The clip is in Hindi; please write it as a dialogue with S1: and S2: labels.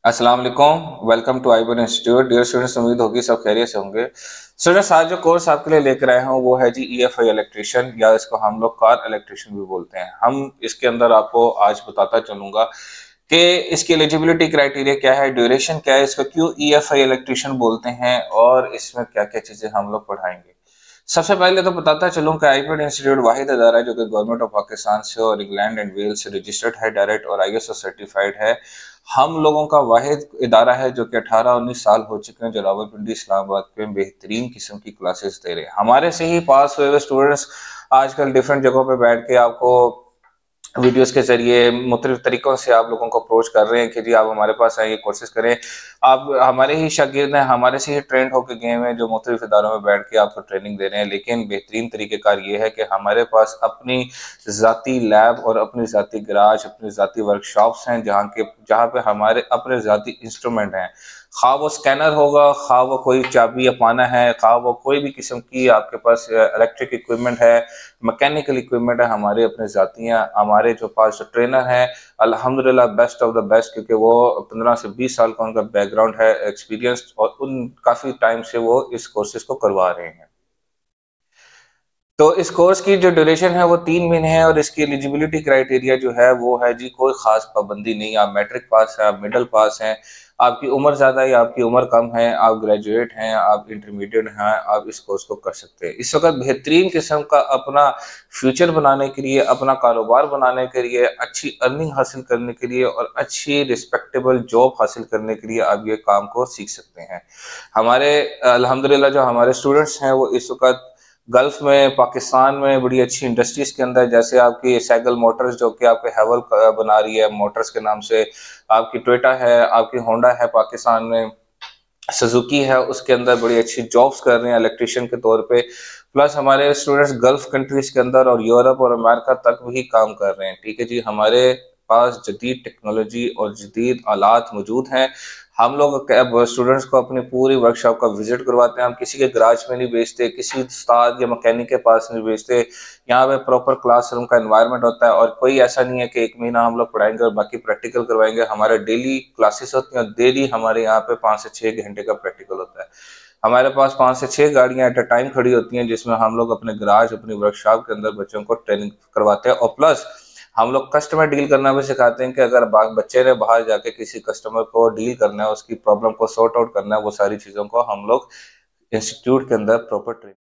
S1: अस्सलाम वालेकुम। वेलकम टू आईबन इंस्टीट्यूट। डियर स्टूडेंट्स, उम्मीद होगी सब खैरियत से होंगे। स्टूडेंट्स, आज जो कोर्स आपके लिए लेकर आए हैं वो है जी ईएफआई इलेक्ट्रिशियन, या इसको हम लोग कार इलेक्ट्रिशियन भी बोलते हैं। हम इसके अंदर आपको आज बताता चलूंगा कि इसकी एलिजिबिलिटी क्राइटेरिया क्या है, ड्यूरेशन क्या है, इसको क्यों ईएफआई इलेक्ट्रिशियन बोलते हैं और इसमें क्या क्या चीजें हम लोग पढ़ाएंगे। सबसे पहले तो बताता चलूं कि आईपीएड इंस्टीट्यूट वाहिद अदारा है जो कि गवर्नमेंट ऑफ पाकिस्तान से और इंग्लैंड एंड वेल्स से रजिस्टर्ड है, डायरेक्ट और आईएसओ सर्टिफाइड है। हम लोगों का वाहिद इदारा है जो कि 18-19 साल हो चुके हैं जो रावलपिंडी इस्लामाबाद में बेहतरीन किस्म की क्लासेस दे रहे हैं। हमारे से ही पास हुए स्टूडेंट्स आजकल डिफरेंट जगहों पे बैठ के आपको वीडियोस के जरिए मुख्तलिफ तरीकों से आप लोगों को अप्रोच कर रहे हैं कि जी आप हमारे पास आइए, कोर्सेज करें। आप हमारे ही शागिर्द हैं, हमारे से ही ट्रेंड होकर गए हैं जो मुख्तलिफ इदारों में बैठ के आपको ट्रेनिंग दे रहे हैं। लेकिन बेहतरीन तरीक़ेकार ये है कि हमारे पास अपनी ज़ाती लैब और अपनी ज़ाती गराज, अपनी ज़ाती वर्कशॉप्स हैं जहाँ पे हमारे अपने ज़ाती इंस्ट्रूमेंट हैं। खा वो स्कैनर होगा, खा वो कोई चाबी अपाना है, खा वो कोई भी किस्म की आपके पास इलेक्ट्रिक इक्विपमेंट है, मैकेनिकल इक्विपमेंट है, हमारे अपने जाती हैं। हमारे जो पास जो ट्रेनर हैं अल्हम्दुलिल्लाह बेस्ट ऑफ द बेस्ट, क्योंकि वो 15 से 20 साल का उनका बैकग्राउंड है, एक्सपीरियंस, और उन काफ़ी टाइम से वो इस कोर्सेज को करवा रहे हैं। तो इस कोर्स की जो ड्यूरेशन है वो 3 महीने है और इसकी एलिजिबिलिटी क्राइटेरिया जो है वो है जी कोई खास पाबंदी नहीं। आप मैट्रिक पास हैं, आप मिडिल पास हैं, आपकी उम्र ज़्यादा है या आपकी उम्र कम है, आप ग्रेजुएट हैं, आप इंटरमीडिएट हैं, आप इस कोर्स को कर सकते हैं। इस वक्त बेहतरीन किस्म का अपना फ्यूचर बनाने के लिए, अपना कारोबार बनाने के लिए, अच्छी अर्निंग हासिल करने के लिए और अच्छी रिस्पेक्टेबल जॉब हासिल करने के लिए आप ये काम को सीख सकते हैं। हमारे अल्हम्दुलिल्लाह जो हमारे स्टूडेंट्स हैं वो इस वक्त गल्फ में, पाकिस्तान में बड़ी अच्छी इंडस्ट्रीज के अंदर, जैसे आपकी सैगल मोटर्स जो कि आपके हैवल बना रही है मोटर्स के नाम से, आपकी टोयोटा है, आपकी होंडा है पाकिस्तान में, सुजुकी है, उसके अंदर बड़ी अच्छी जॉब्स कर रहे हैं इलेक्ट्रिशियन के तौर पे। प्लस हमारे स्टूडेंट्स गल्फ कंट्रीज के अंदर और यूरोप और अमेरिका तक भी काम कर रहे हैं। ठीक है जी, हमारे पास जदीद टेक्नोलॉजी और जदीद आलात मौजूद हैं। हम लोग स्टूडेंट्स को अपनी पूरी वर्कशॉप का विजिट करवाते हैं। हम किसी के गराज में नहीं भेजते, किसी उस्ताद या मैकेनिक के पास नहीं भेजते। यहाँ पे प्रॉपर क्लासरूम का एनवायरनमेंट होता है और कोई ऐसा नहीं है कि 1 महीना हम लोग पढ़ाएंगे और बाकी प्रैक्टिकल करवाएंगे। हमारे डेली क्लासेस होती हैं और डेली हमारे यहाँ पे 5 से 6 घंटे का प्रैक्टिकल होता है। हमारे पास 5 से 6 गाड़ियाँ एट अ टाइम खड़ी होती हैं जिसमें हम लोग अपने गराज, अपनी वर्कशॉप के अंदर बच्चों को ट्रेनिंग करवाते हैं। और प्लस हम लोग कस्टमर डील करना भी सिखाते हैं कि अगर बच्चे ने बाहर जाके किसी कस्टमर को डील करना है, उसकी प्रॉब्लम को सॉर्ट आउट करना है, वो सारी चीज़ों को हम लोग इंस्टीट्यूट के अंदर प्रॉपर ट्रेनिंग